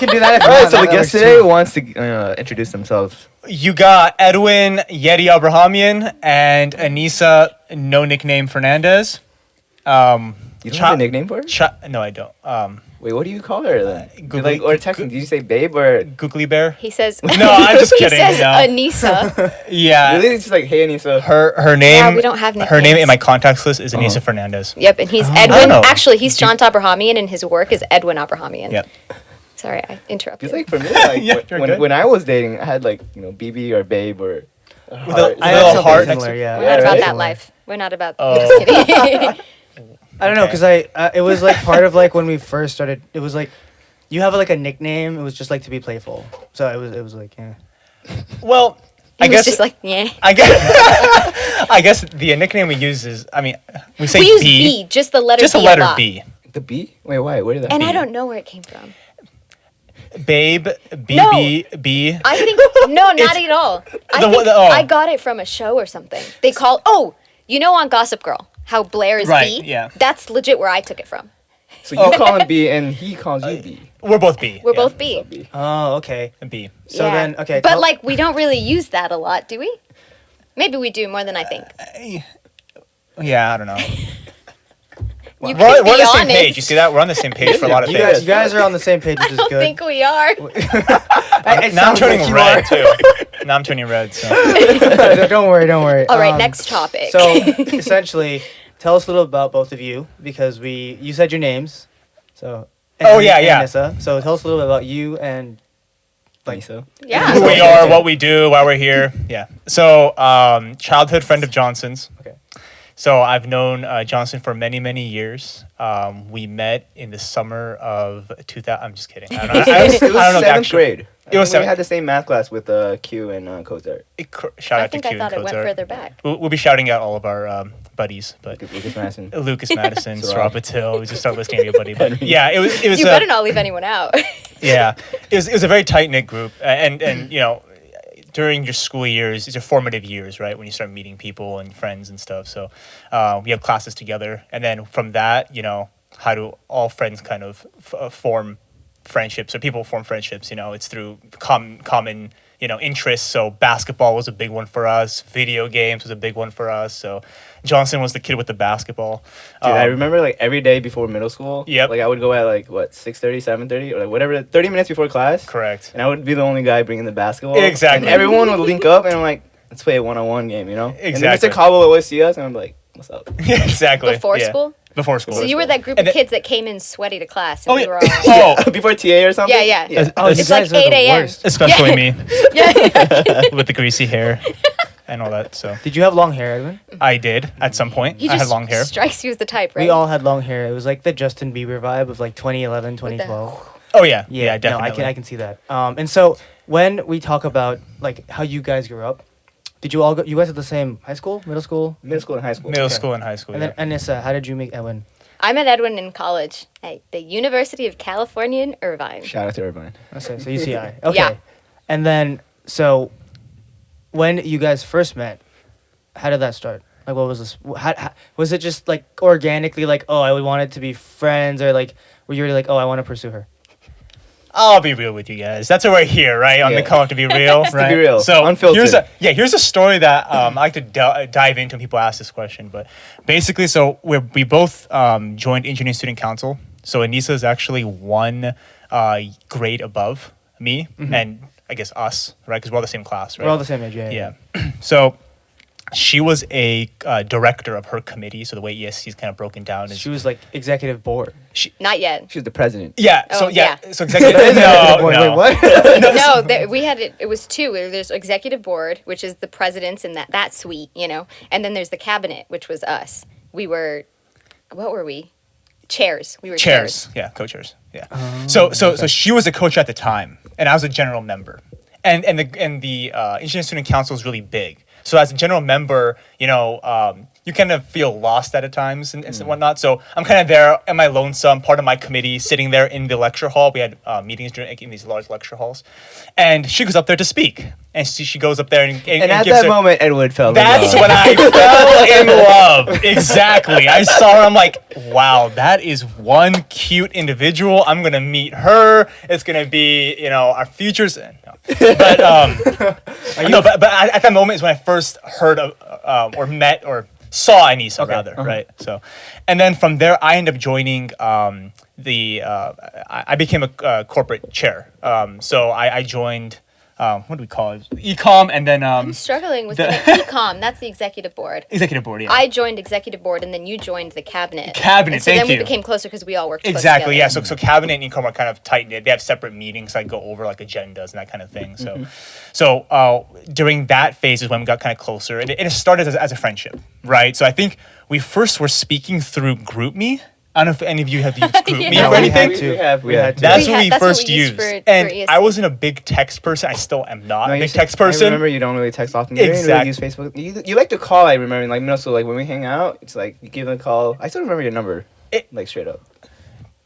can do that. All right, so the guest today wants to introduce themselves. You got Edwin, Yeti, Abrahamian, and Anysa, no nickname, Fernandez. You don't have a nickname for her? No, I don't. Wait, what do you call her then? Googly- or texting, did you say babe or? Googly Bear. He says. No, I'm just He kidding. says No. Anisa. Yeah. Really? It's just like, hey, Anissa. Her name. Yeah, we don't have Her name nicknames. in my contacts list is Anysa Fernandez. Yep, and he's I don't Edwin. know. Actually, he's Shant Abrahamian, and his work is Edwin Abrahamian. Yep. Sorry, I interrupted. It's like for me, like Yeah, you're good. when I was dating, I had like BB or babe or. With a I little had heart something next similar, to yeah. We're not about right? that life. We're not about. Oh. Just kidding. I don't know, because it was like part of like when we first started. It was like you have like a nickname. It was just like to be playful. So it was like yeah. Well, He I was guess. just like, yeah. I guess. I guess the nickname we use is. I mean, we say We use B. B, just the letter Just B a letter lot. B. The B? Wait, why? Where did that? And B? I don't know where it came from. Babe. BB. B. I think no, not at all. I got it from a show or something. They call on Gossip Girl how Blair is Right, B. yeah. That's legit where I took it from. So you call him B and he calls you B. We're both B. We're yeah. both B. B. Oh, okay. B. So Yeah. then okay. But like we don't really use that a lot, do we? Maybe we do more than I think. Yeah, I don't know. You We're can on be the same honest. page. You see that? We're on the same page for a lot of you things. guys are on the same page, which I is don't good. think we are. It Now I'm sounds turning like you red are. too. Now I'm turning red. So Don't worry. All right, next topic. So essentially, tell us a little about both of you because you said your names. So. Oh, yeah, and yeah. Anysa. So tell us a little bit about you and like So. yeah. who we are, what we do, why we're here. Yeah. So childhood friend of Johnson's. Okay. So I've known Johnson for many, many years. We met in the summer of 2000. I'm just kidding. I don't know. It was I don't know the seventh actual- grade. It was We seventh. had the same math class with Q and Cozart. Shout I out to think Q I thought and it went Cozart. further back. We'll be shouting out all of our buddies, but Lucas Madison. Lucas Madison, Sarab. Sarab Patil. We just start listing everybody. But yeah, it was. You better not leave anyone out. Yeah, it was a very tight knit group, and during your school years, it's your formative years, right? When you start meeting people and friends and stuff. So we have classes together, and then from that, how do all friends kind of form friendships, or people form friendships? It's through common interests. So basketball was a big one for us. Video games was a big one for us. So Johnson was the kid with the basketball. Dude, I remember like every day before middle school. Yep. Like I would go at like 6:30, 7:30, or like whatever, 30 minutes before class. Correct. And I would be the only guy bringing the basketball. Exactly. And everyone would link up, and I'm like, let's play a one-on-one game, And Exactly. then Mr. Cabo would always see us, and I'm like, what's up? Yeah, exactly. Before Yeah. school? Before school. So you were that group And of then- kids that came in sweaty to class, and Oh, we yeah. were all. Oh, Before TA or something? Yeah. Oh, It's you like guys are the 8 a.m. worst. especially me Yeah. with the greasy hair and all that. So Did you have long hair, Edwin? I did at some point. He I just had long hair. strikes you as the type, right? We all had long hair. It was like the Justin Bieber vibe of like 2011, 2012. Oh yeah, yeah, definitely. No, I can see that. And so when we talk about like how you guys grew up, did you all go? You guys at the same high school, middle school, Middle school and high school. Middle Okay. school and high school. and Yeah. then Anysa? How did you meet Edwin? I met Edwin in college at the University of California in Irvine. Shout out to Irvine. So UCI. Okay. Yeah. And then so when you guys first met, how did that start? Like, what was this? How, was it just like organically, like, oh, I would want it to be friends, or like, were you really like, oh, I want to pursue her? I'll be real with you guys. That's why we're here, right? On the Yeah. Come Up to Be Real, right? be real. So Unfiltered. here's a story that I like to dive into when people ask this question. But basically, so we both joined Engineering Student Council. So Anysa is actually one grade above me, and I guess us, right? Because we're all the same class, right? We're all the same age, yeah. Yeah. So she was a director of her committee. So the way ESC is kind of broken down is She was like executive board. Not yet. She was the president. yeah. So Oh, yeah. yeah. So executive. Board. no. Wait, what? No, we had it. It was two. There's executive board, which is the presidents and that suite, and then there's the cabinet, which was us. We were, what were we? Chairs. We were chairs. Yeah, co-chairs. Yeah. So she was a coach at the time, and I was a general member. And the Engineering Student Council is really big. So as a general member, you you kind of feel lost at times and whatnot. So I'm kind of there at my lonesome, part of my committee, sitting there in the lecture hall. We had meetings in these large lecture halls, and she goes up there to speak, and she goes up there and at gives that her, moment, Edwin fell in that's love. when I fell in love. Exactly. I saw her. I'm like, wow, that is one cute individual. I'm gonna meet her. It's gonna be, our futures. No. But but at that moment is when I first heard of or met or saw Anysa rather, right? So, and then from there I ended up joining I became a corporate chair. So I joined. What do we call it? Ecom, and then I'm struggling with the ecom. That's the executive board. Executive board, yeah. I joined executive board, and then you joined the cabinet. Cabinet, and so thank then we you. became closer because we all worked close Exactly, yeah. together. So cabinet and ecom are kind of tight knit. They have separate meetings. I go over like agendas and that kind of thing. So during that phase is when we got kind of closer, and it started as a friendship, right? So I think we first were speaking through GroupMe. I don't know if any of you have used GroupMe Yeah. or we anything. had to. We had to. That's We what had- we that's what first we used used. for And ESC. I wasn't a big text person. I still am not No, a you big said- text person. I remember you don't really text often. You didn't really use Facebook. You like to call. I remember, like middle school, like when we hang out, it's like you give them a call. I still remember your number, like straight up.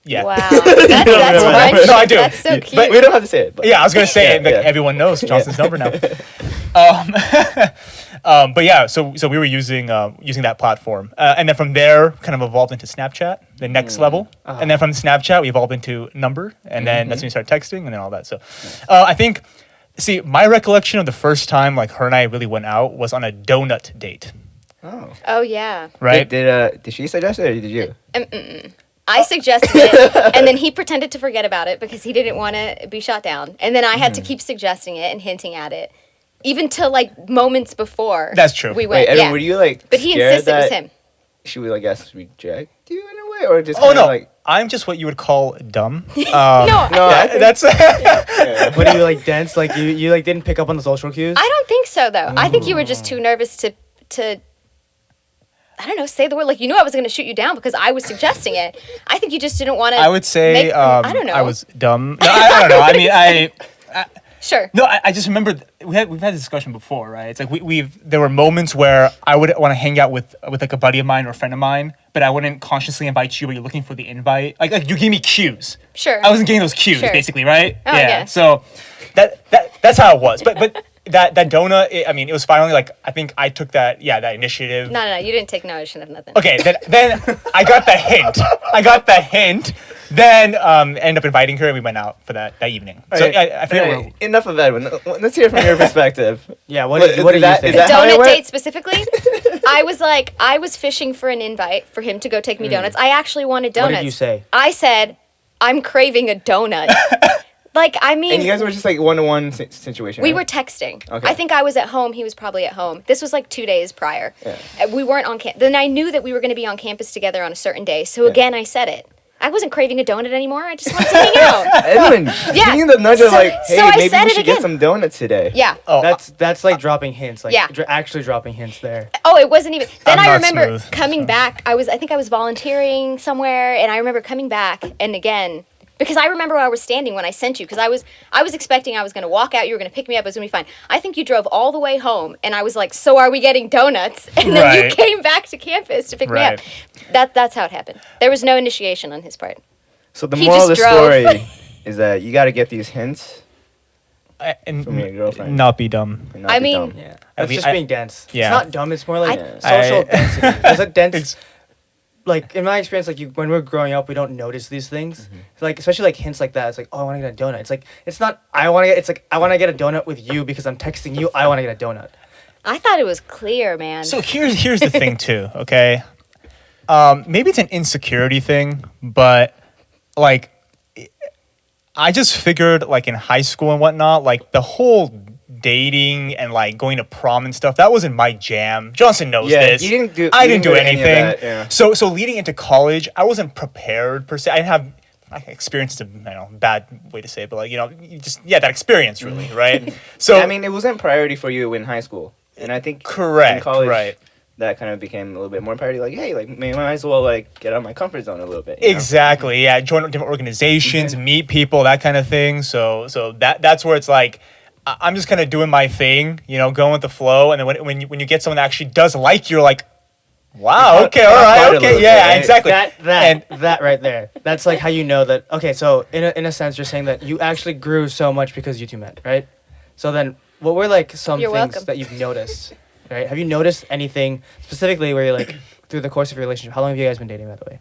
Yeah. Wow, that's friendship. No, I do. That's so cute. But we don't have to say it. But Yeah, I was gonna say Yeah, yeah. everyone knows Johnson's number now. But yeah, so we were using that platform, and then from there, kind of evolved into Snapchat, the next level, and then from Snapchat, we evolved into Number, and then that's when we started texting, and then all that. So, I think, my recollection of the first time like her and I really went out was on a donut date, Oh. Oh yeah. right? Did she suggest it or did you? I suggested it, and then he pretended to forget about it because he didn't want to be shot down. And then I had to keep suggesting it and hinting at it, even till like moments before. That's true. We Wait, went, Edwin, yeah. were you like? But he scared insisted it was that him. She would, I guess, reject you in a way, or just? Oh kinda no, Like, I'm just what you would call dumb. No, no, I think, That's What are you like dense? Like you like didn't pick up on the social cues? I don't think so though. I think you were just too nervous to I don't know, say the word. Like you knew I was going to shoot you down because I was suggesting it. I think you just didn't want to. I would say I don't know. I was dumb. No, I don't know. I mean, Sure. No, I just remember we've had this discussion before, right? It's like there were moments where I would want to hang out with like a buddy of mine or a friend of mine, but I wouldn't consciously invite you, but you're looking for the invite. Like you gave me cues. Sure. I wasn't getting those cues, Sure. basically, right? Oh, yeah. So that's how it was. But that donut, it was finally like I think I took that initiative. No, you didn't take notion of nothing. Okay, then I got the hint. Then ended up inviting her, and we went out for that evening. So Alright, I forget where. alright, enough of Edwin. Let's hear it from your perspective. Yeah. What do you that- think? is that how it Donut went? date specifically, I was fishing for an invite for him to go take me donuts. I actually wanted donuts. What did you say? I said, I'm craving a donut. Like, I mean, And you guys were just like one-to-one situation. we right? were texting. Okay. I think I was at home. He was probably at home. This was like 2 days prior. Yeah. We weren't on campus. Then I knew that we were going to be on campus together on a certain day. So again, I said it. I wasn't craving a donut anymore. I just wanted to hang out. Edwin, Yeah. giving the nudge of So- like, hey, so I maybe said we it should get again. some donuts today. Yeah. Oh, That's like dropping hints. Like Yeah. actually dropping hints there. Oh, it wasn't even. Then I'm I not remember smooth, coming back. I think I was volunteering somewhere, and I remember coming back, and again, because I remember where I was standing when I sent you, because I was expecting I was going to walk out, you were going to pick me up, it was going to be fine. I think you drove all the way home, and I was like, so are we getting donuts? And then you Right. came back to campus to pick me up. That's how it happened. There was no initiation on his part. So the He moral of the just drove. story is that you got to get these hints and from your girlfriend. not be dumb. and not I be mean- dumb. Yeah. That's mean, just I- being dense. Yeah. It's not dumb. It's more like I- social density. There's a dense. Ex- Like in my experience, like when we're growing up, we don't notice these things. Mm-hmm. Like especially like hints like that. It's like, oh, I want to get a donut. It's like it's not. I want to get. It's like I want to get a donut with you because I'm texting you. I want to get a donut. I thought it was clear, man. So here's the thing too, okay? Maybe it's an insecurity thing, but like I just figured like in high school and whatnot, like the whole dating and like going to prom and stuff, that wasn't my jam. Johnson knows Yeah, this. you didn't do- I you didn't didn't do do any of anything. that, yeah. So leading into college, I wasn't prepared per se. I didn't have experience is a bad way to say it, but like, that experience really, right? So I mean, it wasn't priority for you in high school, and I think correct, in college, right. that kind of became a little bit more priority. Like, hey, like maybe I might as well like get out of my comfort zone a little bit. you know? Exactly. Yeah. Join different organizations, meet people, that kind of thing. So that's where it's like I'm just kind of doing my thing, going with the flow. And then when you get someone that actually does like you, you're like, Wow. Okay. All right. Okay. Yeah. Right? Exactly. That right there. That's like how you know that. Okay, so in a sense, you're saying that you actually grew so much because you two met, right? So then, what were like some You're things welcome. that you've noticed, right? Have you noticed anything specifically where you're like through the course of your relationship? How long have you guys been dating, by the way?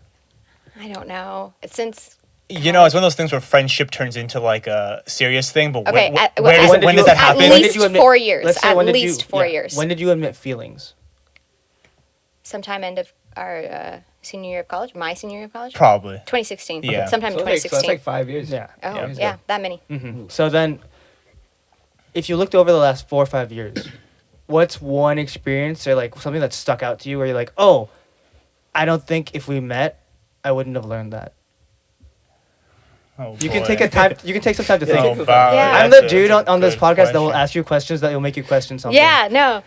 I don't know. Since You know, it's one of those things where friendship turns into like a serious thing. But Okay, when does that happen? At When did least you admit- 4 years. let's say At when did least you, 4 yeah, years. When did you admit feelings? Sometime end of our senior year of college. My senior year of college. Probably. 2016. Yeah. Sometime in So that's 2016. like 5 years. Yeah. Oh Yeah. yeah, that many. So then, if you looked over the last 4 or 5 years, what's one experience or like something that stuck out to you where you're like, oh, I don't think if we met, I wouldn't have learned that. Oh, You can boy. take a time. You can take some time to think. Oh, wow. Yeah. I'm That's the a- dude that's a on this good podcast that will question. ask you questions that will make you question something. Yeah, no.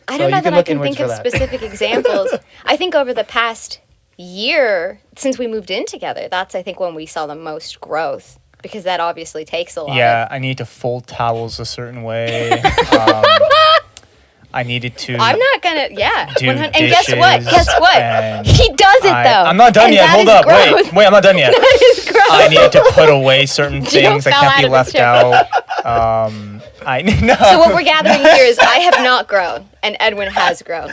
I So don't know you can that I look can inwards think of for that. specific examples. I think over the past year, since we moved in together, that's I think when we saw the most growth because that obviously takes a lot. Yeah, I need to fold towels a certain way. I needed to. I'm not gonna. Yeah. Do 100 and guess what? dishes Guess what? and He does it though. I'm not done And yet. that Hold is up. growth. Wait, I'm not done yet. That is growth. I needed to put away certain Gio things that fell can't be out of left his chair. out. I no. So what we're gathering here is I have not grown and Edwin has grown,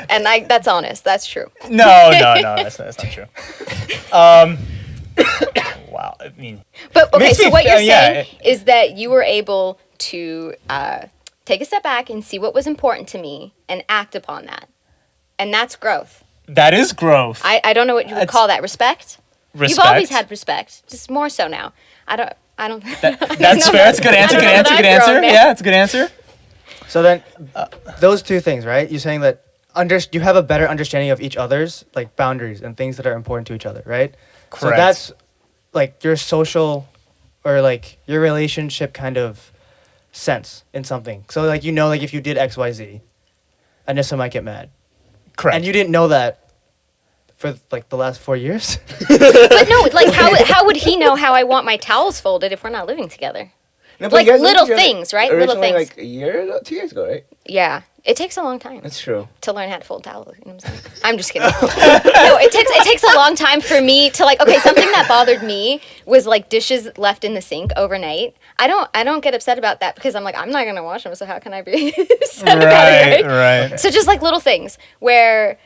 and that's honest. That's true. No, that's not true. Wow, I mean, But okay, Makes so me what you're feel- yeah, saying is that you were able to take a step back and see what was important to me and act upon that, and that's growth. that is growth. I don't know what you would That's- call that. Respect. Respect. You've always had respect, just more so now. I don't. That's fair. That's a good answer. I Good don't know answer. that Good I've grown answer. now. Yeah, it's a good answer. So then, those two things, right? You're saying that you have a better understanding of each other's like boundaries and things that are important to each other, right? So Correct. that's like your social or like your relationship kind of sense in something. So like like if you did X, Y, Z, Anissa might get mad, Correct. and you didn't know that for like the last 4 years. But no, like how would he know how I want my towels folded if we're not living together? No, but Like you guys little lived together things, right? Little originally, things. like a year ago, 2 years ago, right? Yeah, it takes a long time That's true. to learn how to fold towels. You know what I'm saying? I'm just kidding. No, it takes a long time for me to like. Okay, something that bothered me was like dishes left in the sink overnight. I don't get upset about that because I'm like I'm not gonna wash them, so how can I be upset about it? Right. So just like little things where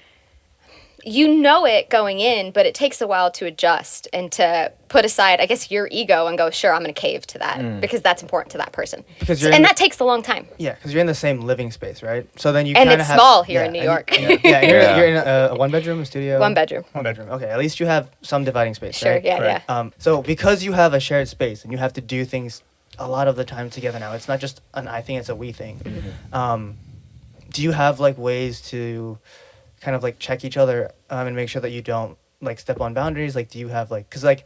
you know it going in, but it takes a while to adjust and to put aside, I guess, your ego and go, sure, I'm going to cave to that because that's important to that person. Because And that takes a long time. Yeah, because you're in the same living space, right? So then you And kinda it's have, small here in New and York. yeah, you're in a one bedroom, a studio. One bedroom. One bedroom. Okay, at least you have some dividing space, Sure, right? yeah, Right. yeah. So because you have a shared space and you have to do things a lot of the time together now, it's not just an I think, it's a we thing. Do you have like ways to kind of like check each other and make sure that you don't like step on boundaries? Like, do you have like, because like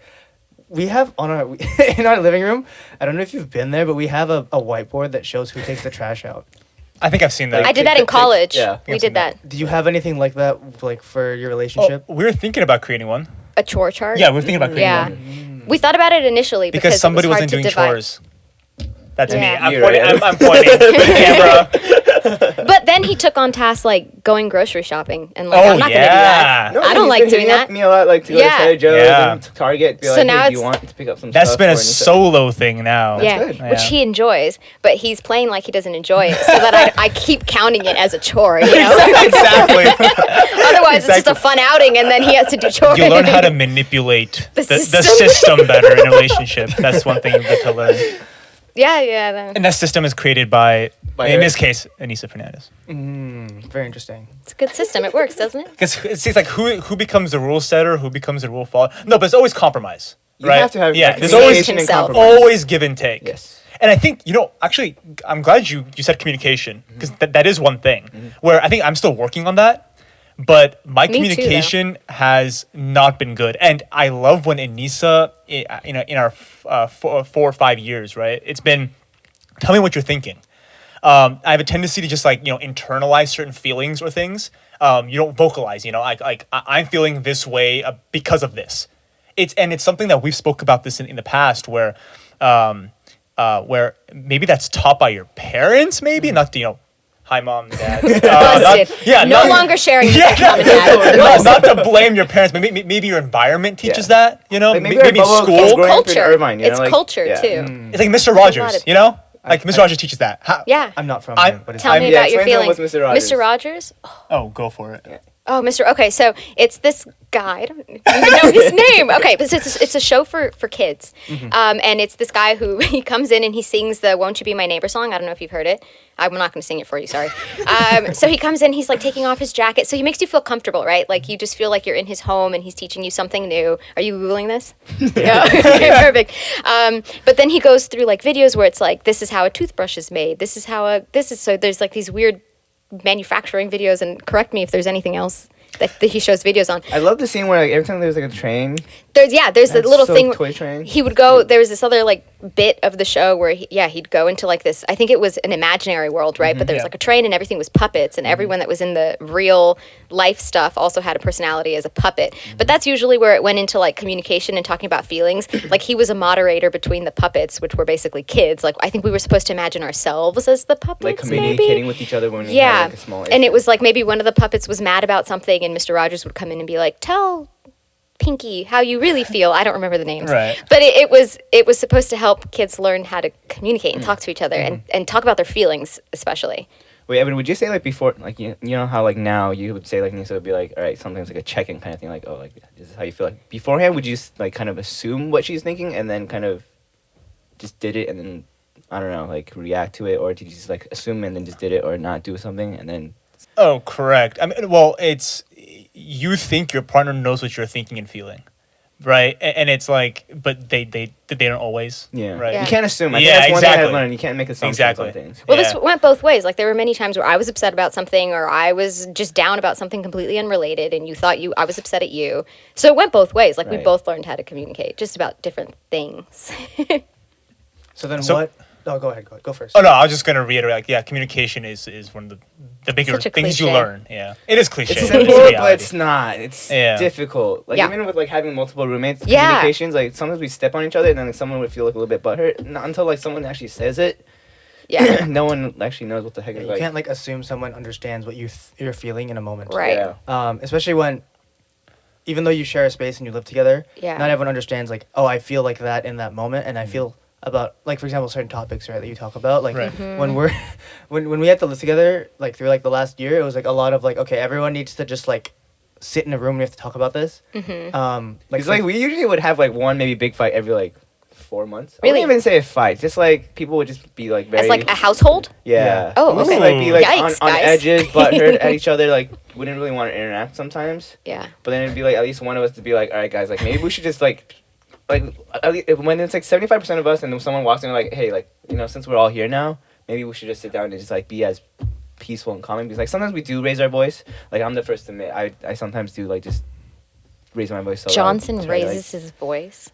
we have on our in our living room, I don't know if you've been there, but we have a whiteboard that shows who takes the trash out. I think I've seen that. I did that in college. yeah. We I've did seen that. that. Do you have anything like that, like for your Oh, relationship? we were thinking about creating one. A chore chart. Yeah, we were thinking about creating Yeah. one We thought about it initially because somebody it was wasn't hard doing to divide. chores. That's me. Yeah. I'm You, pointing. right? I'm pointing. With the camera. But then he took on tasks like going grocery shopping and like Oh, I'm not gonna do that. yeah. I don't he's like been doing hitting up that. me a lot, like to go Yeah. to Trader Joe's Yeah. and to Target. Be So like, now hey, do you it's- want to pick up some That's stuff? been a for Anissa? solo thing now. Yeah, good. which Yeah. he enjoys, but he's playing like he doesn't enjoy it, so that I keep counting it as a chore. You know, Exactly. otherwise it's just a fun outing, and then he has to do chores. You learn how to manipulate The the system. system better in a relationship. That's one thing you get to learn. yeah. Then. And that system is created by in her. this case, Anysa Fernandez. Very interesting. It's a good system. It works, doesn't it? Because it seems like who becomes the rule setter, who becomes the rule follower. No, but it's always compromise, You right? have to have yeah. like, There's always communication and himself. compromise. always give and take. Yes. And I think actually, I'm glad you said communication because that is one thing where I think I'm still working on that. But my Me too, though. communication has not been good, and I love when Anysa, in our 4 or 5 years, right? It's been, tell me what you're thinking. I have a tendency to just internalize certain feelings or things. You don't vocalize. I'm feeling this way because of this. It's something that we've spoke about this in the past where maybe that's taught by your parents, maybe not. Hi, mom and dad. Busted. No longer sharing with mom and dad. Not to blame your parents, but maybe your environment teaches that. You know, like maybe our bubble school. kids It's growing up in culture. Irvine, you know, It's like, culture yeah. too. It's like Mr. Rogers. You know, like Mr. Rogers teaches that. Yeah. I'm not from I- here, but it's Tell me Yeah, about your explain to them feelings. what's Mr. Rogers. Mr. Rogers? Oh, go for it. Oh, Mr. Okay, so it's this guy. I don't even know his name. Okay, but it's a show for kids. And it's this guy who he comes in and he sings the "Won't You Be My Neighbor" song. I don't know if you've heard it. I'm not going to sing it for you, sorry. So he comes in, he's like taking off his jacket. So he makes you feel comfortable, right? Like you just feel like you're in his home and he's teaching you something new. Are you Googling this? Yeah. Okay, perfect. But then he goes through like videos where it's like, this is how a toothbrush is made. So there's like these weird manufacturing videos, and correct me if there's anything else that he shows videos on. I love the scene where like every time there's like a train. There's the That's little so thing. toy train. He would go. There was this other like bit of the show where he'd go into like this. I think it was an imaginary world, right? But there was like a train and everything was puppets, and everyone that was in the real life stuff also had a personality as a puppet. But that's usually where it went into like communication and talking about feelings. Like he was a moderator between the puppets, which were basically kids. Like I think we were supposed to imagine ourselves as the puppets, Like communicating maybe. with each other when we Yeah, had like a small and it was like maybe one of the puppets was mad about something, and Mr. Rogers would come in and be like, "Tell Pinky how you really feel." I don't remember the names, Right. but it was supposed to help kids learn how to communicate and talk to each other and talk about their feelings, especially. Wait, Evan, would you say like before, like you know how like now you would say like Nisa would be like, all right, sometimes like a check-in kind of thing, like, oh, like this is how you feel. Like beforehand, would you like kind of assume what she's thinking and then kind of just did it and then I don't know, like react to it, or did you just like assume and then just did it or not do something and then? Oh, correct. I mean, well, it's you think your partner knows what you're thinking and feeling, right? And it's like, but they don't always. Yeah. Right. Yeah. You can't assume. I think Yeah, that's one thing exactly. I've learned. You can't make assumptions Exactly. on things. Well, this Yeah. went both ways. Like there were many times where I was upset about something, or I was just down about something completely unrelated, and you thought I was upset at you. So it went both ways. Like we Right. both learned how to communicate, just about different things. So then So- what? Oh, go ahead. Go first. Oh no, I was just gonna reiterate. Like, yeah, communication is one of the bigger Such a things you cliche. learn. Yeah, it is cliche. It's but simple, reality. but it's not. It's Yeah. difficult. Like Yeah. even with like having multiple roommates, Yeah. communications. Like sometimes we step on each other, and then like, someone would feel like a little bit butthurt. Not until like someone actually says it. Yeah. No one actually knows what the heck Yeah, is you like. can't like assume someone understands what you're feeling in a moment. Right. Yeah. Especially when, even though you share a space and you live together, Yeah. not everyone understands like, oh, I feel like that in that moment, and I feel about like, for example, certain topics, right, that you talk about, like Right. when we're when we had to live together, like through like the last year, it was like a lot of like, okay, everyone needs to just like sit in a room and we have to talk about this. Like, like we usually would have like one maybe big fight every like 4 months. I Really? wouldn't even say a fight. Just like people would just be like very As like a household. yeah. Oh, Mostly, okay. like be like Yikes, on guys. edges, butthurt at each other. Like wouldn't really want to interact sometimes. Yeah. But then it'd be like at least one of us to be like, all right, guys, like maybe we should just like at least, when it's like 75% of us and then someone walks in like, hey, like you know, since we're all here now, maybe we should just sit down and just like be as peaceful and calming because like sometimes we do raise our voice. Like I'm the first to admit, I sometimes do like just raise my voice. So loud, Johnson try to, like- raises his voice.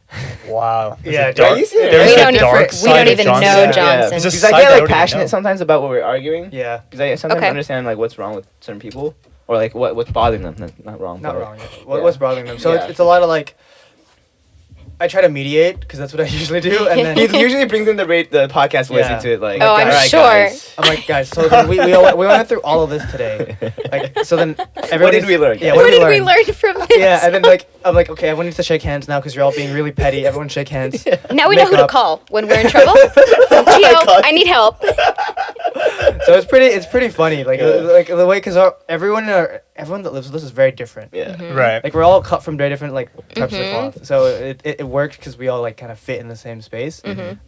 Wow. Yeah, you see it? There's We a don't dark we side don't of even Johnson. know Yeah. Johnson. There's a Because I side get that I like don't even passionate know. sometimes about what we're arguing. Yeah, Because I sometimes Okay. understand like what's wrong with certain people or like what's bothering them. Not wrong. not but, wrong. yeah. What's bothering them? So Yeah. it's a lot of like. I try to mediate because that's what I usually do, and then He usually brings in the podcast voice Yeah. into it. Like, Oh, I'm all right, sure. guys. I'm like, guys. So then we went through all of this today. Like, so then everyone What did needs- we learn? Yeah, What what did we learn from this? Yeah, and then like I'm like, okay, everyone needs to shake hands now because you're all being really petty. Everyone shake hands. Now we know Make who to up. call when we're in trouble. Gio, I need help. So it's pretty funny, like Yeah. like the way because everyone that lives with us is very different. Yeah. Right. Like we're all cut from very different like types of cloth. So it worked because we all like kind of fit in the same space. And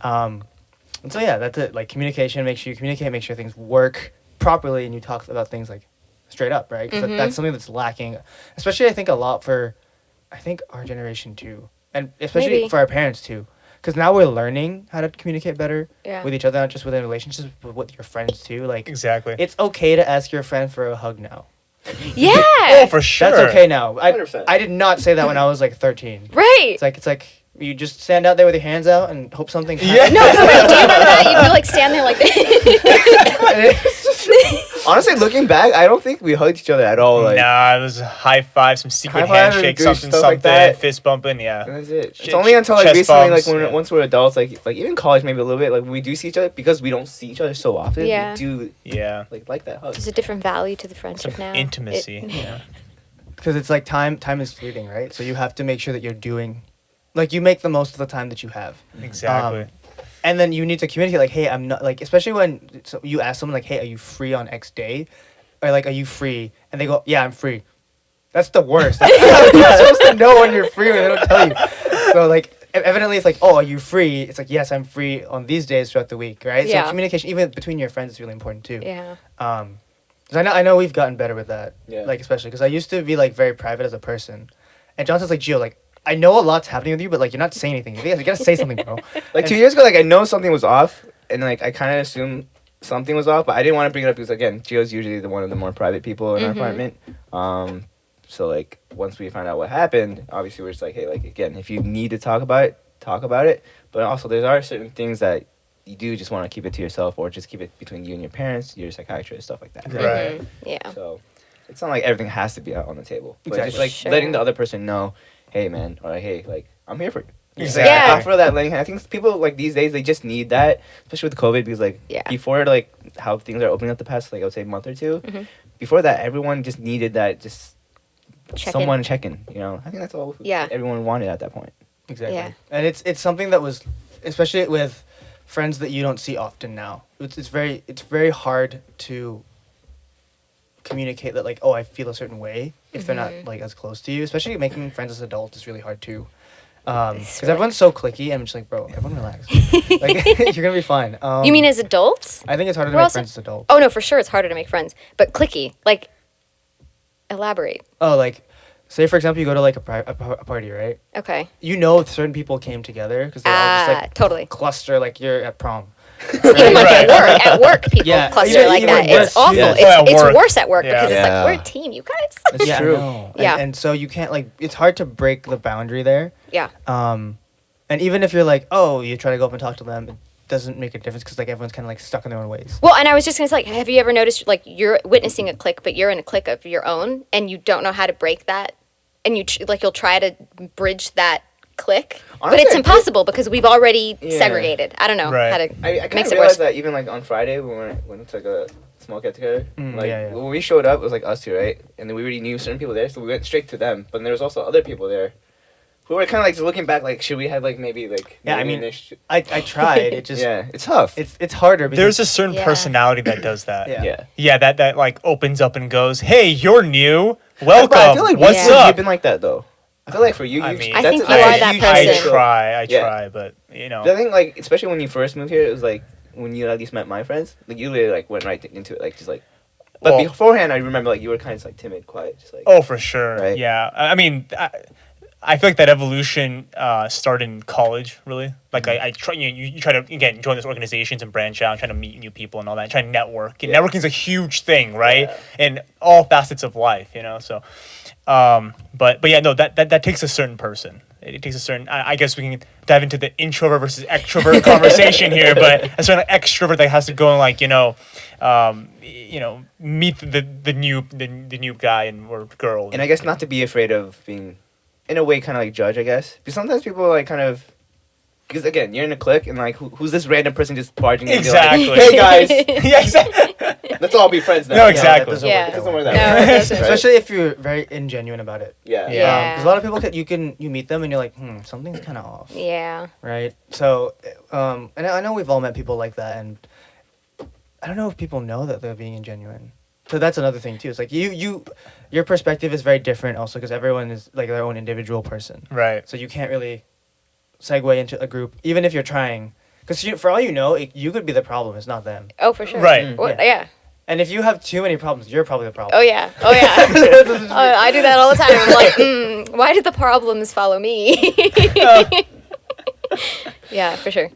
so yeah, that's it. Like communication, make sure you communicate, make sure things work properly, and you talk about things like straight up, right? Because that's something that's lacking, especially I think a lot for, I think our generation too, and especially Maybe. for our parents too. Because now we're learning how to communicate better Yeah. with each other, not just within relationships, but with your friends too. Like Exactly. it's okay to ask your friend for a hug now. Yeah. Oh, for sure. That's okay now. I 100%. I did not say that when I was like 13. Right. It's like You just stand out there with your hands out and hope something happens. Yeah. No, for real. Do you remember that? You'd be like stand there like this. Honestly, looking back, I don't think we hugged each other at all. Like, Nah, it was a high five, some secret High five, handshake, good something, stuff like something, that. fist bumping, yeah. that's it. It's Ch- only until like chest recently, bumps, like when yeah. once we're adults, like even college maybe a little bit, like we do see each other because we don't see each other so often. Yeah. We do Yeah. like that hug. There's a different value to the friendship now. Intimacy. It- Yeah. Because it's like time is fleeting, right? So you have to make sure that you're doing, like you make the most of the time that you have. Exactly. And then you need to communicate, like, hey, I'm not, like, especially when you ask someone, like, hey, are you free on X day? Or, like, are you free? And they go, yeah, I'm free. That's the worst. Like, you're supposed to know when you're free when they don't tell you. So, like, evidently it's like, oh, are you free? It's like, yes, I'm free on these days throughout the week, right? Yeah. So communication, even between your friends, is really important, too. Yeah. 'Cause I know we've gotten better with that. Yeah. Like, especially, because I used to be, like, very private as a person. And Johnson's like, Gio, like, I know a lot's happening with you, but, like, you're not saying anything. You gotta say something, bro. Like 2 years ago, like I know something was off, and like I kind of assumed something was off, but I didn't want to bring it up because again, Gio's usually one of the more private people in our apartment. So like once we found out what happened, obviously we're just like, hey, like again, if you need to talk about it, talk about it. But also, there are certain things that you do just want to keep it to yourself, or just keep it between you and your parents, your psychiatrist, stuff like that. Right. Yeah. So it's not like everything has to be out on the table, but just Exactly. like Sure. letting the other person know, hey man, or like, hey, like I'm here for you. Exactly. Yeah. Offer that letting hand. I think people like these days they just need that, especially with COVID, because like Yeah. before like how things are opening up the past like I would say month or two, Mhm. before that everyone just needed that just Check someone check-in. You know, I think that's all Yeah. everyone wanted at that point. Exactly. Yeah. And it's something that was, especially with friends that you don't see often now. It's very hard to communicate that, like, oh, I feel a certain way if they're not like as close to you. Especially making friends as adults is really hard too. Because really- everyone's so cliquey. I'm just like, bro, everyone relax. Like, you're gonna be fine. You mean as adults? I think it's harder to We're make also- friends as adults. Oh no, for sure it's harder to make friends. But clicky, like, elaborate. Oh, like, say for example, you go to like a party, right? Okay. You know, certain people came together because they all just like Totally. cluster like you're at prom. Even like Right. at work people Yeah, cluster even- like even that. worse, It's awful. yeah. Yeah, It's work. worse at work Yeah. because it's Yeah. like we're a team, you guys. That's Yeah, true. I know. Yeah. And so you can't like, it's hard to break the boundary there. Yeah. And even if you're like, oh, you try to go up and talk to them, it doesn't make a difference because like everyone's kind of like stuck in their own ways. Well, and I was just gonna say, like, have you ever noticed like you're witnessing a clique, but you're in a clique of your own, and you don't know how to break that, and you'll try to bridge that clique, but Honestly, it's I think- impossible because we've already Yeah. segregated. I don't know Right. how to. I kind Makes of it realized worse. that even like on Friday when we went to like a small get together, like yeah, yeah. when we showed up, it was like us two, right? And then we already knew certain people there, so we went straight to them. But then there was also other people there who were kind of like just looking back, like should we have like maybe like Yeah, I maybe mean, initi- I tried. It just yeah, it's tough. it's harder because There's a certain Yeah. personality that does that. Yeah. yeah. Yeah, that like opens up and goes, "Hey, you're new. Welcome. But I feel like What's Yeah. you've up?" been like that though. I feel like for you, I you mean, I that's think a- you that's are a that huge person. I thing. try, Yeah. but you know. I think like especially when you first moved here, it was like when you at least met my friends, like you literally like went right into it, like just like. But Well- beforehand, I remember like you were kind of like timid, quiet, just like. Oh, for sure. Right. Yeah. I mean, I feel like that evolution started in college, really. Like, I try, you try to, again, join these organizations and branch out and try to meet new people and all that, try to network. And Yeah. networking is a huge thing, right? Yeah. In all facets of life, you know? So, but yeah, no, that takes a certain person. It takes a certain, I guess we can dive into the introvert versus extrovert conversation here, but a certain extrovert that has to go and like, meet the new guy or girl. And I guess not to be afraid of being, in a way, kind of like judge. I guess because sometimes people like kind of, because again, you're in a clique and like who's this random person just barging in? Exactly. Like, hey guys, yeah, exactly. let's all be friends now. No, You know, exactly. That doesn't Yeah. work. It doesn't work that No, way. it doesn't. Right? especially if you're very ingenuine about it. Yeah. Yeah. Because a lot of people you meet them and you're like, something's kind of off, Yeah. right? So, and I know we've all met people like that, and I don't know if people know that they're being ingenuine. So that's another thing too. It's like your perspective is very different also because everyone is like their own individual person. Right. So you can't really segue into a group, even if you're trying. Because for all you know, you could be the problem. It's not them. Oh, for sure. Right. What, Yeah. yeah. And if you have too many problems, you're probably the problem. Oh yeah. Oh yeah. I do that all the time. I'm like, why did the problems follow me? Yeah, for sure.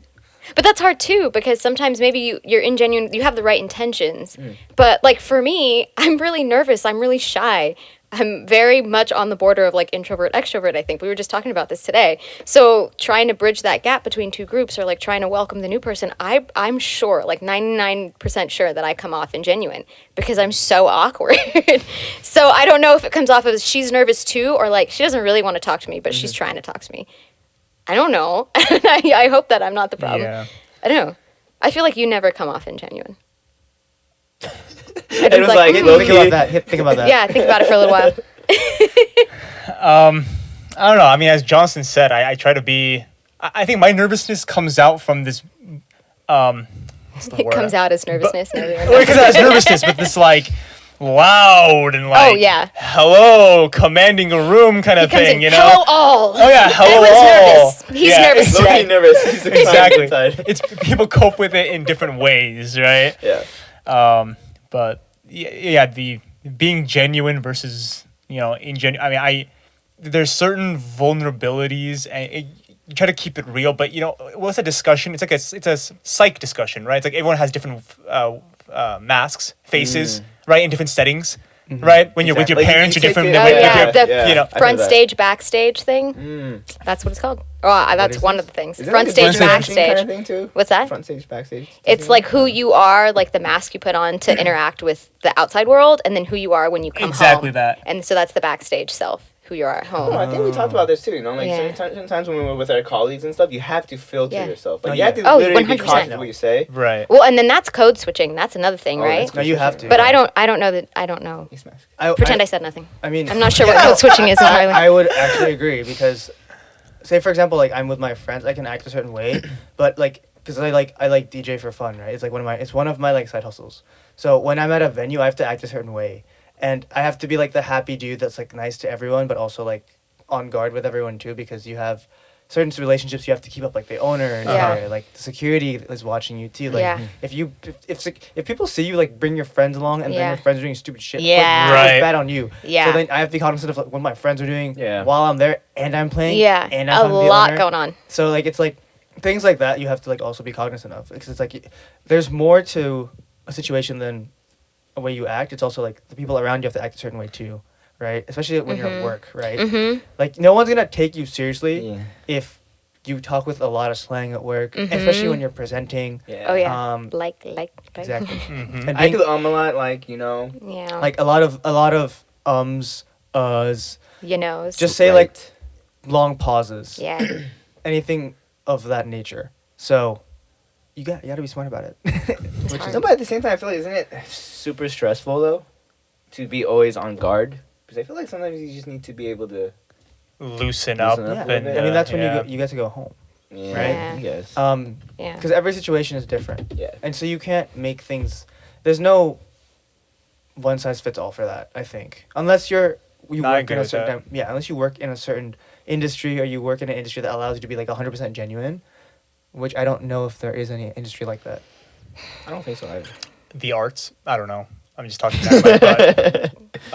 But that's hard too because sometimes maybe you're ingenuine. You have the right intentions, but like for me, I'm really nervous. I'm really shy. I'm very much on the border of like introvert, extrovert, I think. We were just talking about this today. So trying to bridge that gap between two groups or like trying to welcome the new person, I'm sure, like 99% sure that I come off ingenuine because I'm so awkward. So I don't know if it comes off as she's nervous too or like she doesn't really want to talk to me, but she's trying to talk to me. I don't know. I hope that I'm not the problem. Yeah. I don't know. I feel like you never come off ingenuine. It was like, Think about that. Think about that. Yeah, think about it for a little while. I don't know. I mean, as Johnson said, I try to be. I think my nervousness comes out from this. What's the It word? comes out as nervousness. Well, it comes out as nervousness, but this like loud and like, yeah. hello, commanding a room kind of He comes thing, in, you know? hello all. Oh yeah, hello Edwin's all. nervous. He's Yeah, nervous it's- today. Low-key nervous. He's Exactly. inside. It's people cope with it in different ways, right? Yeah. But yeah, the being genuine versus I mean, there's certain vulnerabilities and you try to keep it real, but what's a discussion? It's like it's a psych discussion, right? It's like everyone has different masks, faces, right, in different settings, right? When you're with your Exactly. Like, parents, you you're different take than it- with yeah, your, the you know. I front heard that. stage, backstage thing. That's what it's called. Oh, that's is one this? of the things. Is it Front like a stage, distinction backstage. kind of thing too? What's that? Front stage, backstage. It's like who you are, like the mask you put on to interact with the outside world, and then who you are when you come home. Exactly that. And so that's the backstage self, who you are at home. Oh, I think we talked about this too. Like Yeah. certain times when we were with our colleagues and stuff, you have to filter Yeah. yourself. Like Oh, you have yeah. to Oh, literally be 100%. conscious of what you say. Right. Well, and then that's code switching. That's another thing, Oh, right? that's No, you have to. But I don't know that. I don't know. Face mask. Pretend I said nothing. I mean, I'm not sure what code switching is entirely. I would actually agree because, say for example, like I'm with my friends, I can act a certain way, but like because I like DJ for fun, right? It's like one of my like side hustles. So when I'm at a venue, I have to act a certain way, and I have to be like the happy dude that's like nice to everyone, but also like on guard with everyone too, because you have certain relationships you have to keep up, like the owner and Yeah. like the security is watching you too. Like Yeah. if people see you like bring your friends along and then Yeah. your friends are doing stupid shit, Yeah. like, Right. it's bad on you. Yeah. So then I have to be cognizant of like what my friends are doing Yeah. while I'm there and I'm playing. Yeah, and a I'm talking to the lot owner. going on. So like it's like things like that you have to like also be cognizant of, because it's like there's more to a situation than a way you act. It's also like the people around you have to act a certain way too, right? Especially when you're at work, right? Mm-hmm. Like no one's gonna take you seriously Yeah. if you talk with a lot of slang at work, especially when you're presenting. Yeah. Oh yeah. Um, Like. Exactly. Mhm. And I being, do a lot, like Yeah. like a lot of uhs, you know. just say like long pauses, Yeah. anything of that nature. So you got to be smart about it. Which hard. is, No, but at the same time, I feel like isn't it super stressful though, to be always on guard? Because I feel like sometimes you just need to be able to. Loosen up. Loosen up yeah. a And, bit. I mean that's when yeah. you get to go home. Yeah. Right? Yes. Yeah. Because every situation is different, Yeah. and so you can't make things. There's no one size fits all for that. I think unless you No, I work agree in a with certain that. yeah, unless you work in a certain industry or you work in an industry that allows you to be like 100% genuine, which I don't know if there is any industry like that. I don't think so either. The arts. I don't know. I'm just talking about my butt.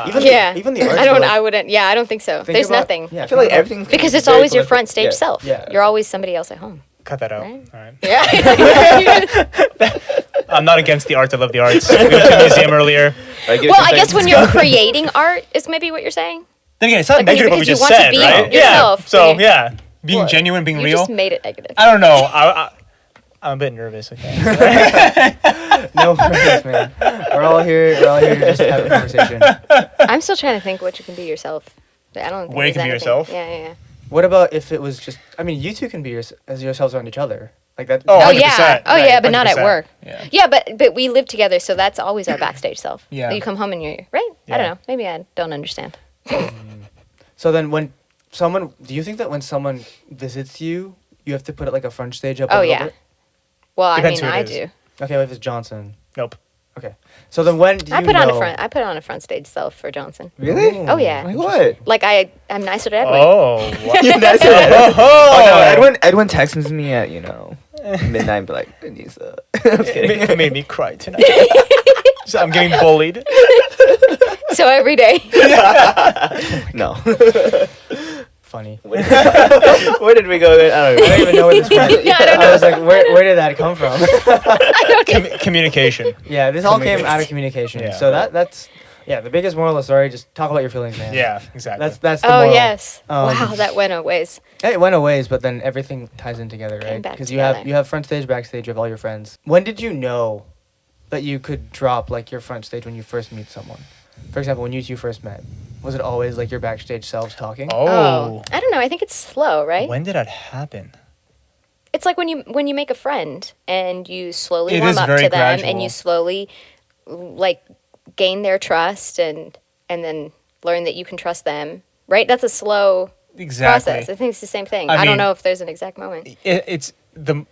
Even Yeah. even the arts. I don't. though, I wouldn't. Yeah, I don't think so. think There's about- nothing. Yeah, I feel like think about- everything's Because it's very always your political. front stage Yeah. self. Yeah. You're always somebody else at home. Cut that out. Right? All right. Yeah. I'm not against the arts. I love the arts. We went to the museum earlier. Like, Well, I guess when you're creating art is maybe what you're saying. Then again, it's not Like, when you- negative what we because just you want to said, be right? yourself, Yeah. So okay. yeah, being Well, genuine, being You real. just made it negative. I don't know. I'm a bit nervous. Okay. No worries, man. We're all here to just have a conversation. I'm still trying to think what you can be yourself. I don't think Where you there's can be anything. yourself? Yeah. What about if it was just? I mean, you two can be as yourselves around each other, like that. Oh, Oh 100%. yeah. Oh Right, yeah, but not at 100%. work. Yeah. Yeah, but we live together, so that's always our backstage self. Yeah. You come home and you're right. I Yeah. don't know. Maybe I don't understand. So then, do you think that when someone visits you, you have to put it like a front stage up? Oh a little yeah. bit? Well, Depends I mean, who I it is. do. Okay, what if it's Johnson? Nope. Okay. So then, when do you I put on a know- front. I put on a front stage self for Johnson. Really? Oh yeah. Like what? Like I'm nicer to Edwin. Oh. Wow. That's it. Oh, Oh no, Edwin texts me at midnight and be like, Anysa. I'm just kidding. It made me cry tonight. So I'm getting bullied. So every day. No. Funny. Where did we go there? I I don't don't even know where this went. Yeah, I don't I was like, where did that come from? Communication. Yeah, this all came out of communication. Yeah. So that's Yeah, the biggest moral of the story, just talk about your feelings, man. Yeah, exactly. That's the Oh moral. yes. Um, Wow, that went a ways. It went a ways, but then everything ties in together, Came right? back Because together. you have front stage, backstage, you have all your friends. When did you know that you could drop like your front stage when you first meet someone? For example, when you two first met, was it always like your backstage selves talking? Oh. I don't know. I think it's slow, right? When did that happen? It's like when you make a friend and you slowly It warm is up very to them and gradual. you slowly like gain their trust and then learn that you can trust them. Right? That's a slow Exactly. process. I think it's the same thing. I I don't mean- know if there's an exact moment. It's the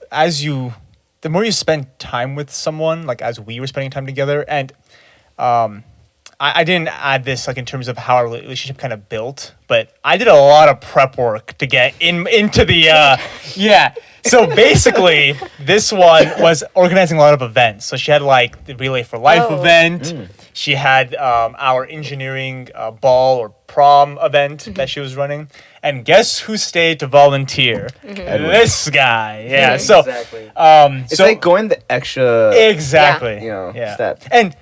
more you spend time with someone, like as we were spending time together, and I didn't add this like in terms of how our relationship kind of built, but I did a lot of prep work to get into the yeah. So basically, this one was organizing a lot of events. So she had like the Relay for Life Oh. event. She had our engineering ball or prom event that she was running. And guess who stayed to volunteer? Edwin. This guy. Yeah. So Exactly. It's so like going the extra, exactly. you know, Yeah. step. And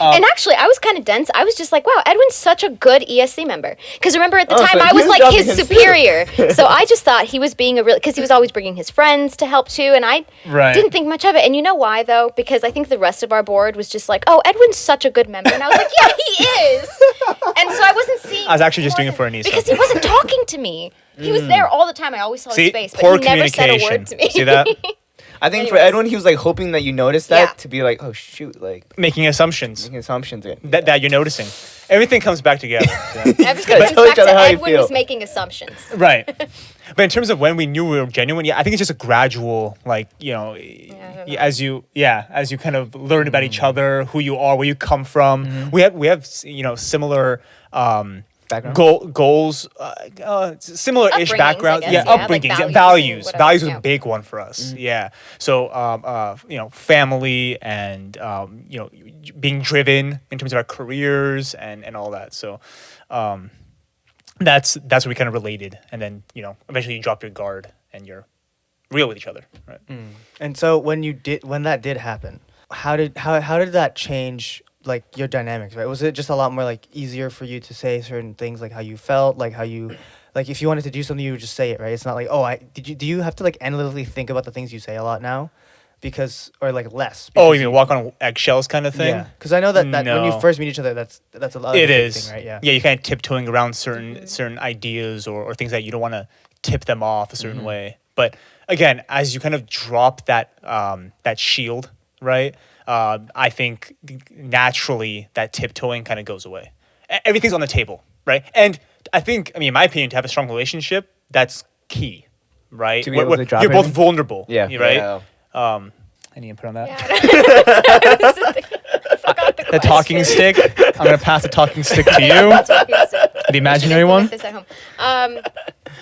And actually, I was kind of dense. I was just like, wow, Edwin's such a good ESC member. Because remember, at the Oh, time, so I he was was like dropping his hints too. superior. So I just thought he was being a real, because he was always bringing his friends to help too. And I Right. didn't think much of it. And you know why, though? Because I think the rest of our board was just like, oh, Edwin's such a good member. And I was like, yeah, he is. And so I wasn't seeing. I was actually just more doing it for than- Anysa. Because he wasn't talking to me. He was there all the time. I always saw See, his face. poor But he never said a communication. word to me. See that? I think for Anyways. Edwin, he was like hoping that you noticed that Yeah. to be like, oh shoot, like Making assumptions making assumptions. that you're noticing. Everything comes back together. Yeah. Everything gotta comes tell back each other to how you Edwin feel. was making assumptions. Right. But in terms of when we knew we were genuine, yeah, I think it's just a gradual, like, you know, I don't know. as you kind of learn about each other, who you are, where you come from. We have you know, similar Background? goals, similar-ish Upbringings, I backgrounds. guess, Yeah, yeah, like upbringings, yeah, values values. and whatever, Values was yeah. a big one for us. Yeah. So, you know, family and, you know, being driven in terms of our careers and all that. So, that's where we kind of related. And then, you know, eventually you drop your guard and you're real with each other. Right. And so when that did happen, how did that change like your dynamics, right? Was it just a lot more like easier for you to say certain things, like how you felt, like how you, like if you wanted to do something, you would just say it, right? It's not like, oh, do you have to like analytically think about the things you say a lot now, because, or like less? Oh, because you mean walk on eggshells kind of thing? Yeah, because I know that when you No. first meet each other, that's a lot. It big is. thing, right? Yeah. Yeah, you're kind of tiptoeing around certain ideas or things that you don't want to tip them off a certain way. But again, as you kind of drop that that shield, right? I think naturally that tiptoeing kind of goes away. Everything's on the table, right? And I think, I mean, in my opinion, to have a strong relationship, that's key, right? To be able to drop you're both in? vulnerable, Yeah. right? Yeah. Any input on that? Yeah, I forgot the The talking stick. I'm gonna pass the talking stick to you. The imaginary one. This at home.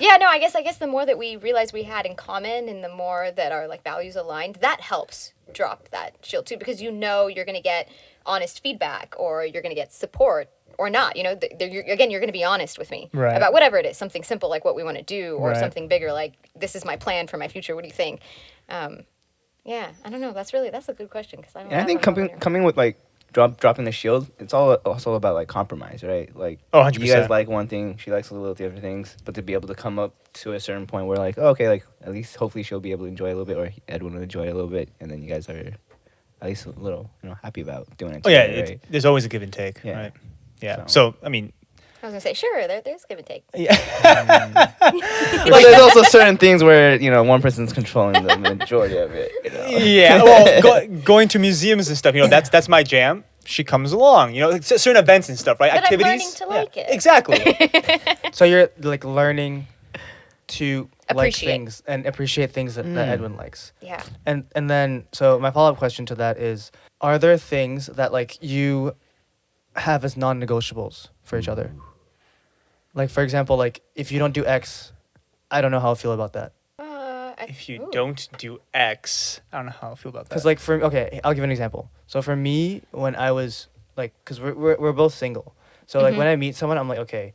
Yeah, no, I guess the more that we realized we had in common and the more that our like values aligned, that helps drop that shield too, because you know you're going to get honest feedback or you're going to get support or not. You know, you're going to be honest with me Right. about whatever it is, something simple like what we want to do or Right. something bigger like this is my plan for my future. What do you think? Yeah, I don't know. That's a good question because I don't. And I think don't know. coming with like dropping the shield, it's all also about like compromise, right? Like, Oh, 100%. you guys like one thing, she likes a little different things, but to be able to come up to a certain point where like, oh, okay, like at least hopefully she'll be able to enjoy a little bit, or Edwin will enjoy a little bit, and then you guys are at least a little, you know, happy about doing it. Oh yeah, together, right? there's always a give and take, Yeah. right? Yeah. So- So I mean, I was gonna say sure. There's give and take. But there's also certain things where, you know, one person's controlling the majority of it. You know? yeah. Well, going to museums and stuff, you know, that's my jam. She comes along, you know, like certain events and stuff, right? But I'm Activities. learning to like it. Exactly. So you're like learning to like Appreciate. things and appreciate things that Edwin likes. Yeah. And then so my follow-up question to that is, are there things that like you have as non-negotiables for each other? Like for example, like if you don't do X, I don't know how I feel about that. If you Ooh. don't do X, I don't know how I feel about that. Cuz like I'll give an example. So for me, when I was like, cuz we're both single. So like when I meet someone, I'm like, okay,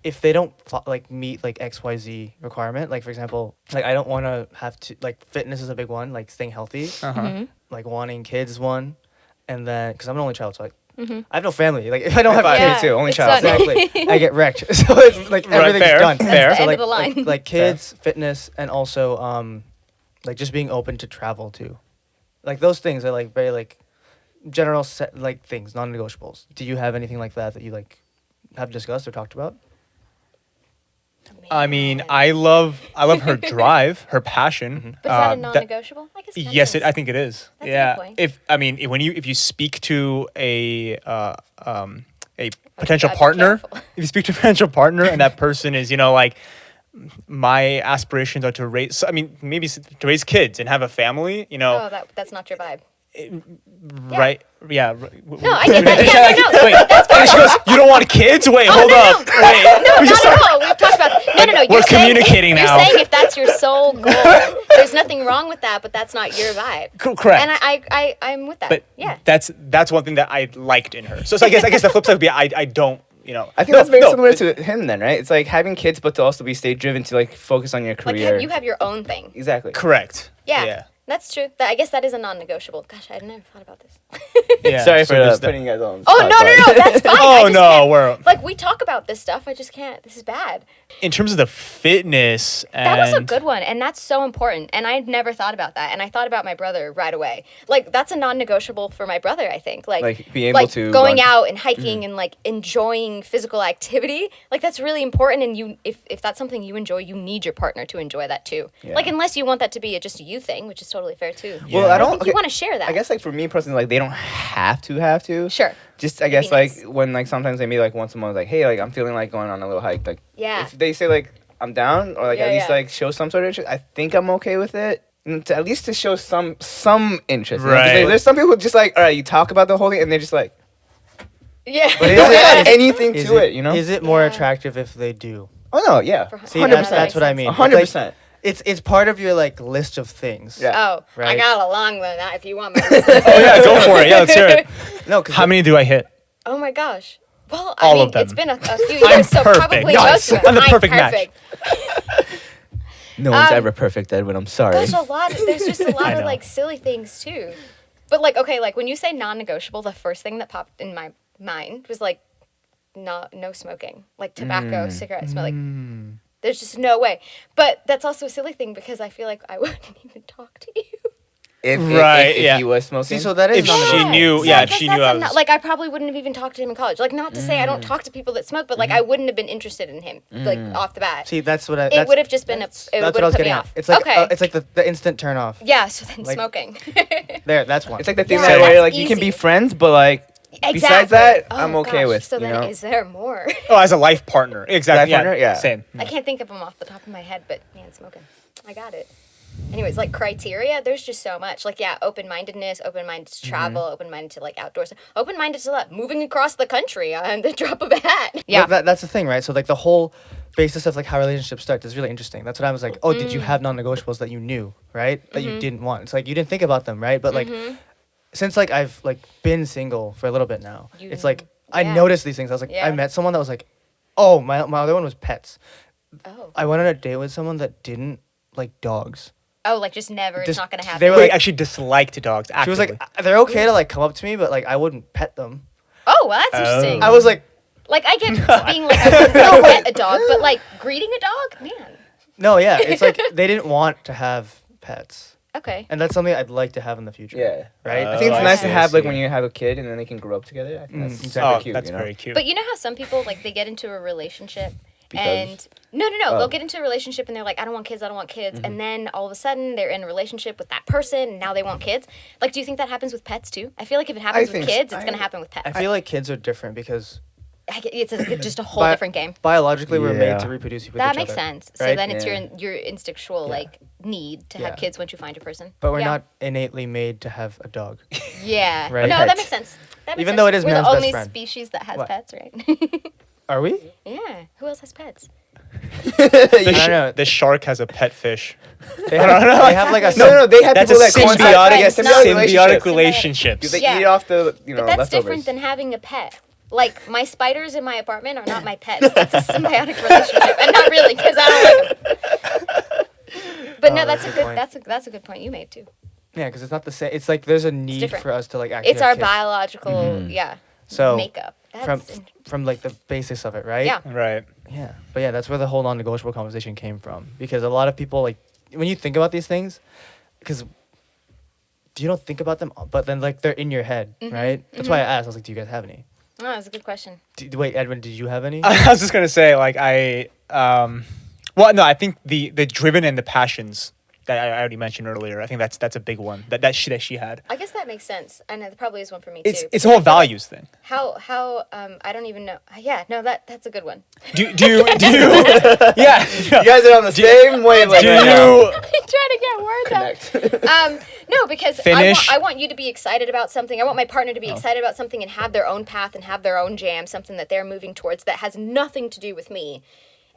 if they don't like meet like XYZ requirement, like for example, like I don't want to have to like fitness is a big one, like staying healthy. Uh-huh. Like wanting kids is one, and then because I'm an only child, so I have no family. Like if I don't have Five, kids, me too. Only it's child. done. exactly, I get wrecked. So it's like Right, everything's fair, done. fair. the So end like, of the line. like kids, fitness, and also like just being open to travel too. Like those things are like very like general set like things, non-negotiables. Do you have anything like that that you like have discussed or talked about? I mean, I love her drive, her passion. But is that a that- non-negotiable? I guess. It kinda Yes, is. I think it is. That's a yeah. good point. If you speak to a potential gotta be partner, careful. if you speak to a potential partner and that person is, like, my aspirations are to raise, maybe to raise kids and have a family, Oh, that's not your vibe. right? Yeah. No, I get that. Yeah, no. Wait, she goes, you don't want kids? Wait, hold no, up. Wait. No, not at all. We've talked about no. We're communicating now. You're saying if that's your sole goal, there's nothing wrong with that, but that's not your vibe. Correct. And I'm with that. But yeah. that's one thing that I liked in her. So I guess the flip side would be I don't, I think that's very similar to him then, right? It's like having kids, but to also be state driven to like focus on your Like career. you have your own thing. Exactly. Correct. Yeah. That's true. I guess that is a non-negotiable. Gosh, I had never thought about this. Yeah. Sorry So for there's putting you guys on. Oh no, that's fine. I Oh just no, can't- we're like we talk about this stuff. I just can't. This is bad. in terms of the fitness. That was a and- good one, and that's so important. And I'd never thought about that, and I thought about my brother right away. Like that's a non-negotiable for my brother. I think Like, be able to going run. out and hiking and like enjoying physical activity. Like that's really important. And you, if that's something you enjoy, you need your partner to enjoy that too. Yeah. Like unless you want that to be just a you thing, which is totally fair too. Yeah. Well, I I don't. think you want to share that. I guess like for me personally, like they don't have to. Sure. Just I guess be like nice. when like sometimes they meet like once a month, like hey, like I'm feeling like going on a little hike. Like Yeah. if they say like I'm down or like Yeah, at least yeah. like show some sort of interest, I think I'm okay with it. And to, at least to show some interest. you know? 'Cause Right. There's some people who just like all right, you talk about the whole thing and they're just like, Yeah. but they don't add anything Is to it, you know? Is it more Yeah. attractive if they do? Oh no, yeah, For- See, 100%. that's what I mean. 100%. It's part of your like list of things. Yeah. Oh, I Right. got a long one. If you want my. Oh yeah, go for it. Yeah, let's hear it. No, because How many do I hit? Oh my gosh. Well, All I mean, of them. it's been a few years, I'm so perfect. probably Nice. most of them. I'm the perfect match. No one's Um, ever perfect, Edwin. I'm sorry. There's a lot. There's just a lot I of know. like silly things too. But like, okay, like when you say non-negotiable, the first thing that popped in my mind was like, no smoking, like tobacco, cigarette smell. Like, there's just no way. But that's also a silly thing because I feel like I wouldn't even talk to you. Right, If yeah. he was smoking. see, so that is If non-negotiable. she knew, So yeah, I if guess she knew that's I a was. no- like I probably wouldn't have even talked to him in college. Like not to say I don't talk to people that smoke, but like I wouldn't have been interested in him like off the bat. See, that's what I. It That's, would have just been that's it what would I have was put me getting off. at. It's like okay. it's like the instant turn off. yeah, so then like- smoking. There, that's one. It's like the thing Yeah, that where that's like you can be easy. friends, but like besides that, I'm okay with. So you then, know? is there more? Oh, as a life partner. Exactly. Life partner? Yeah. Same. I can't think of them off the top of my head, but man, smoking. I got it. Anyways, like criteria, there's just so much. Like, yeah, open-mindedness, open-minded to travel, open-minded to like outdoors, open-minded to moving across the country on the drop of a hat. Yeah. That's the thing, right? So like the whole basis of like how relationships start is really interesting. That's what I was like. Oh, did you have non-negotiables that you knew, right? That you didn't want. It's like you didn't think about them, right? But like since like I've like been single for a little bit now, it's like I yeah. noticed these things. I was like, Yeah. I met someone that was like, oh, my other one was pets. Oh. I went on a date with someone that didn't like dogs. Oh, like just never. It's Just- not gonna happen. they were Wait, like- actually disliked dogs. She Actively. was like, they're okay to like come up to me, but like I wouldn't pet them. oh, well, that's interesting. I was like, Like I get being like I wouldn't go pet a dog, but like greeting a dog, man. no, yeah, it's like they didn't want to have pets, Okay. and that's something I'd like to have in the future. Yeah. Right. I think it's Oh, nice I to have like see. when you have a kid and then they can grow up together. I think that's exactly. super oh, cute. that's you know? very cute. But you know how some people like they get into a relationship Because- and no, Oh. they'll get into a relationship and they're like, I don't want kids, and then all of a sudden they're in a relationship with that person and now they want kids. Like, do you think that happens with pets too? I feel like if it happens with think kids, so. it's gonna happen with pets. I feel like kids are different because It's just a whole Bi- different game. biologically we're Yeah. made to reproduce with That each makes other, sense. So right? then it's Yeah. your instinctual like need to have Yeah. kids once you find your person. But we're Yeah. not innately made to have a dog. Yeah. Right. No, Pets. that makes sense. That makes Even sense. though it is we're man's the best only friend. species that has What? pets, right? Are we? Yeah. Who else has pets? the, I don't know. the shark has a pet fish. They have like a No, they have That's a people that coincide- symbiotic, yeah, symbiotic relationships. relationships. They Yeah. eat off the But that's leftovers. different than having a pet. Like my spiders in my apartment are not my pets. That's a symbiotic relationship, and not really because I don't like them. But no, Oh, that's that's a a good. good point. That's a good point you made too. Yeah, because it's not the same. It's like there's a need different. for us to like actually. It's our have kids. biological. Yeah. So Makeup. from That's from like the basics of it, right? yeah. Right. Yeah. But yeah, that's where the whole non-negotiable conversation came from, because a lot of people, like, when you think about these things, because you don't think about them, but then like they're in your head, right? That's why I asked. I was like, do you guys have any? Oh, that's a good question. Wait, Edwin, did you have any? I was just gonna say, like, well, no, I think the driven and the passions that I already mentioned earlier. I think that's a big one that she had. I guess that makes sense, and it probably is one for me It's too. it's a whole values thing. How I don't even know. Yeah, no, that's a good one. Do you yeah? You guys are on the same wavelength Do right now. you I'm trying to get words Connect. out. No, because Finish. I want you to be excited about something. I want my partner to be excited about something and have their own path and have their own jam, something that they're moving towards that has nothing to do with me.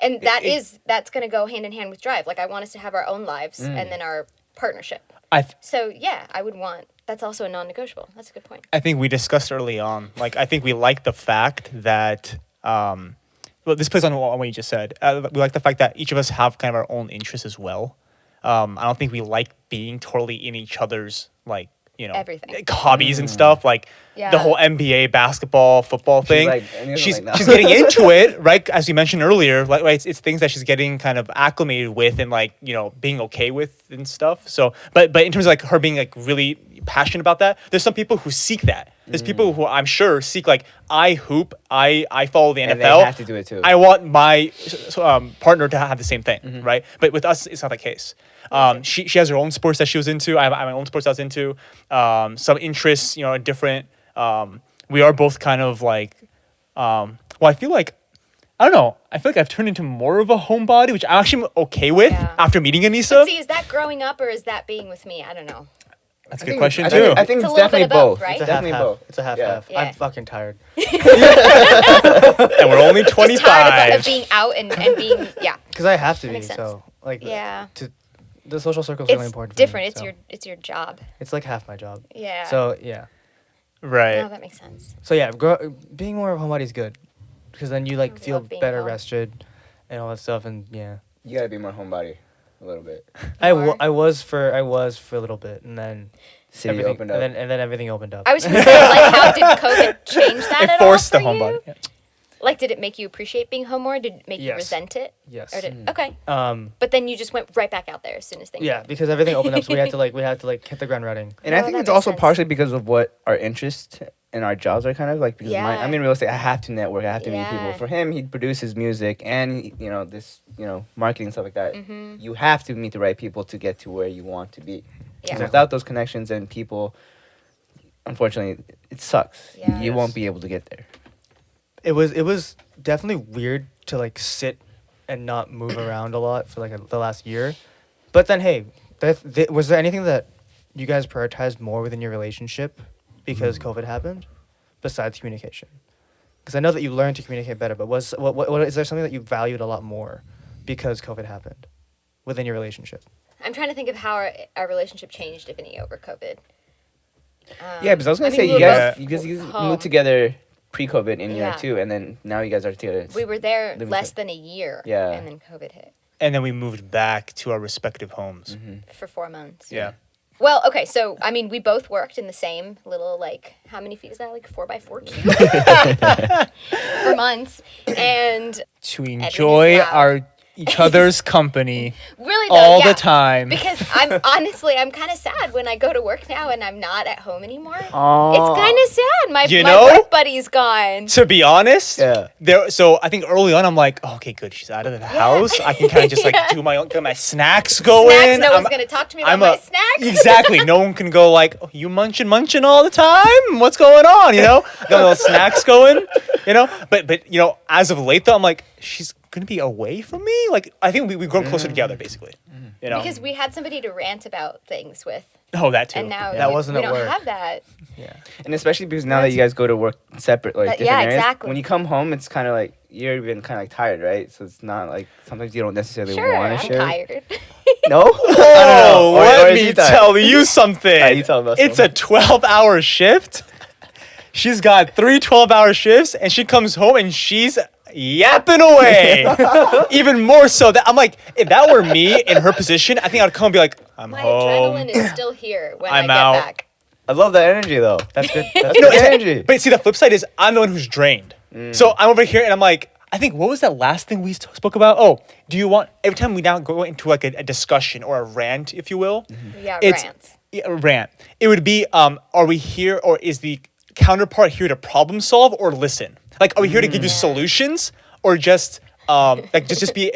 And that's going to go hand in hand with drive. Like, I want us to have our own lives and then our partnership. So yeah, I would want. That's also a non-negotiable. That's a good point. I think we discussed early on. Like, I think we like the fact that, well, this plays on what you just said. We like the fact that each of us have kind of our own interests as well. I don't think we like being totally in each other's, like, Everything. like, hobbies and stuff. Like Yeah. the whole NBA, basketball, football thing. like, and you're she's like, no. she's getting into it, right? As you mentioned earlier, like, right, it's things that she's getting kind of acclimated with and, like, being okay with and stuff. So, but in terms of, like, her being, like, really passionate about that, there's some people who seek that. There's people who I'm sure seek, like, I hoop, I follow the NFL. And they have to do it too. I want my partner to have the same thing, right? But with us, it's not the case. She has her own sports that she was into. I have my own sports I was into. Some interests, different. We are both kind of like, well, I feel like, I don't know. I feel like I've turned into more of a homebody, which I'm actually okay with Yeah. after meeting Anisa. But see, is that growing up or is that being with me? I don't know. That's a good question I too. think It's a it's little definitely bit of both, both. right? It's a Definitely half-half. both. It's a half Yeah. half. Yeah. I'm fucking tired. And we're only Just 25. tired of being out and being yeah. Because I have to be. makes sense. So like, Yeah. the social circle is really It's important. for me, different. so It's your job. It's like half my job. Yeah. So yeah. Right. No, that makes sense. So yeah, being more of a homebody is good, because then you like I feel love being better home. rested, and all that stuff. And yeah, You gotta be more homebody a little bit. More? I was for a little bit, and then City everything opened up. and then everything opened up. I was gonna say, like, how did COVID change that It at all forced for the you? homebody. Yeah. Like, did it make you appreciate being home more? Did it make you Yes. resent it? Yes. Or did okay? Um. But then you just went right back out there as soon as things. Yeah, because everything opened up, so we had to hit the ground running. And I No, think that it's makes also sense. partially because of what our interests and our jobs are kind of like. Because Yeah. I'm in real estate. I have to network. I have to meet people. Yeah. For him, he produces music and this marketing and stuff like that. You have to meet the right people to get to where you want to be. Yeah. And without those connections and people, unfortunately, it sucks. Yeah. You Yes. won't be able to get there. It was definitely weird to like sit and not move around a lot for like the last year, but then hey, was there anything that you guys prioritized more within your relationship because COVID happened, besides communication? Because I know that you learned to communicate better, but what is there something that you valued a lot more because COVID happened within your relationship? I'm trying to think of how our relationship changed, if any, over COVID. Yeah, because I was gonna I say mean, we you were guys both you home. moved together pre-COVID in Yeah. year 2, and then now you guys are together. We were there Living less to- than a year. Yeah. And then COVID hit And then we moved back to our respective homes. for 4 months. Yeah. Well, okay, so I mean, we both worked in the same little, like, how many feet is that? Like 4x4 cube for months, and To is enjoy loud. each other's company really though, all yeah, the time. Because I'm kind of sad when I go to work now and I'm not at home anymore. Aw. It's kind of sad. My You my know? work buddy's gone. To be honest, Yeah. So I think early on I'm like, oh, okay, good, she's out of the house. I can kind of just like do my own, get my snacks going. Snacks. No one's I'm- gonna talk to me about I'm my a- snacks. Exactly. No one can go like, oh, you munching all the time? What's going on? Got little snacks going. But as of late though, I'm like, she's gonna be away from me. Like, I think we've grown closer together, basically. Because we had somebody to rant about things with, Oh, that too. and now That we, wasn't we at don't work. have that. Yeah. And especially because now that you guys go to work separate, like That- different yeah, areas, exactly. when you come home, it's kind of like you're even kind of like tired, right? So it's not like sometimes you don't necessarily Sure, want I'm to share. tired. No. Oh, Or let is me he tired? tell you something. Yeah, you tell us It's a 12-hour shift. She's got 3 12-hour shifts, and she comes home and she's yapping away. Even more so that I'm like, if that were me in her position, I think I'd come and be like, I'm My home. adrenaline is still here when I'm I get out. back. I love that energy though. That's good. That's No, good. it's energy. But see, the flip side is I'm the one who's drained. So I'm over here and I'm like, I think what was that last thing we spoke about? Oh, do you want every time we now go into like a discussion or a rant, if you will? Yeah, It's rants. a rant. It would be, are we here or is the counterpart here to problem solve or listen? Like, are we here to give you solutions or just like just be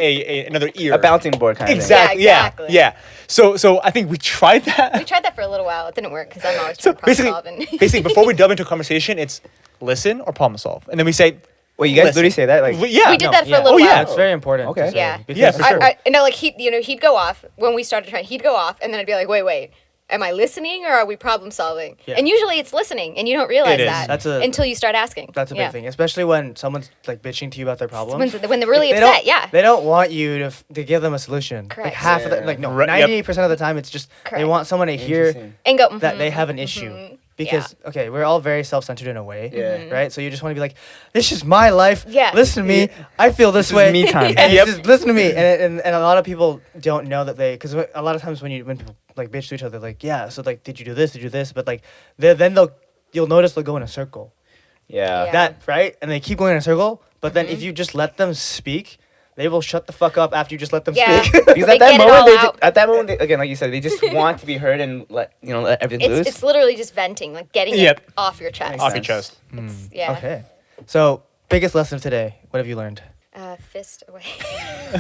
another ear? A bouncing board kind of Exactly. Yeah, Yeah. exactly. Yeah. So I think we tried that. We tried that for a little while. It didn't work because I'm always So trying to problem solve. And basically, before we delve into a conversation, it's listen or problem solve, and then we say, Wait, you guys listen. literally say that? Like, Yeah, we did no, that for yeah. a little Oh, while. yeah. It's very important. Okay. To say, Yeah. because- Yeah, for sure. Like he'd go off when we started trying. He'd go off, and then I'd be like, wait. Am I listening or are we problem solving? Yeah. And usually it's listening, and you don't realize It is. that That's until you start asking. That's a big Yeah. thing, especially when someone's like bitching to you about their problems. When they're really They upset, don't- yeah. They don't want you to give them a solution. Like Correct. half of the, Yeah. like no, Right, yep. 98% of the time it's just they Correct. want someone to hear Interesting. And go, that they mhm, have an mhm. issue. Because okay, we're all very self-centered in a way, Yeah. right? So you just want to be like, "This is my life. Yeah. Listen to me. I feel this This is way. me time." And Yep. just listen to me." And a lot of people don't know that because a lot of times when people like bitch to each other, like, "Yeah, so like, did you do this? Did you do this?" But like, then you'll notice they'll go in a circle. Yeah. Yeah. That right, and they keep going in a circle. But then if you just let them speak, they will shut the fuck up after you just let them Yeah. speak. Because They at that get it moment, all out. at that moment, again, like you said, they just want to be heard and let everything loose. It's literally just venting, like getting Yep. it off your chest. off your chest. Yeah. Okay. So biggest lesson of today. What have you learned? Fist away.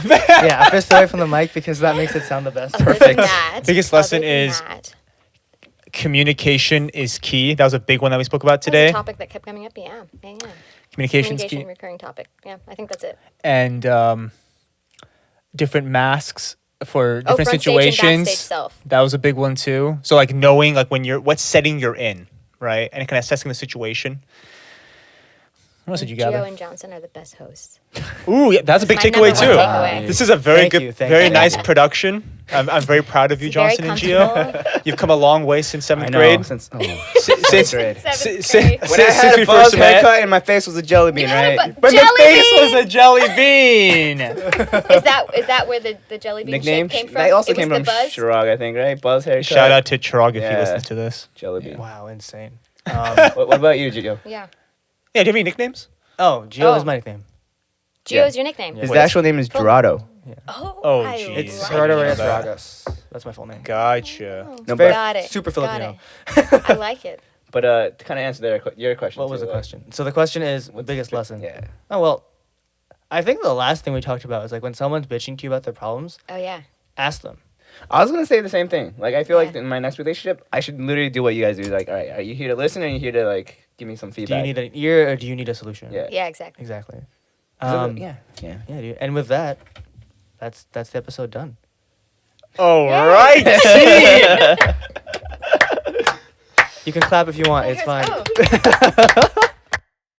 Yeah, a fist away from the mic because that makes it sound the best. Other Perfect. than that- Biggest lesson other than is that- Communication is key. That was a big one that we spoke about That was today. a topic that kept coming up. Yeah. Communication's Communication, key. recurring topic. Yeah, I think that's it. And different masks for different front stage and situations. backstage self. That was a big one too. So like knowing like when you're what setting you're in, right? And kind of assessing the situation. What else did you Gio gather? and Johnson are the best hosts. Ooh, yeah, that's a big my takeaway number too. one takeaway. This is a very Thank good, you, thank very you. nice production. I'm very proud of you, It's very Johnson and Gio. comfortable. You've come a long way since I seventh know, grade. since Since grade. Seventh si- grade. si- When I since had we a buzz first met. haircut and my face was a jelly bean, You had a right? bu- jelly bean! was a jelly bean. Is that where the jelly bean Nickname? shape came from? That also It was came the from buzz? Shirag, I think, right? Buzz haircut. Shout out to Chirag if he Yeah. listens to this. Jelly bean. Wow, insane. What about you, Gio? Yeah. Yeah, do you have any nicknames? Oh, Gio Oh. is my nickname. Gio's your nickname. His Wait. actual name is Dorado. Oh, Oh, I jeez. It's Right. Gerardo I Reyes didn't know that. Ragas. That's my full name. Gotcha. No, Very but, Got it. super Got Filipino. it. I like it. but to kind of answer your question. What was too, the like, question? So the question is, what's biggest the- lesson? Yeah. Oh well, I think the last thing we talked about is like when someone's bitching to you about their problems, Oh yeah. ask them. I was gonna say the same thing. Like I feel like Yeah. in my next relationship, I should literally do what you guys do. Like, all right, are you here to listen or are you here to like give me some Do you feedback? need an ear or do you need a solution? Yeah. Yeah, exactly. Exactly. Yeah. Yeah, dude. And with that, that's the episode done. All right. You can clap if you want. It's Here's- fine. oh.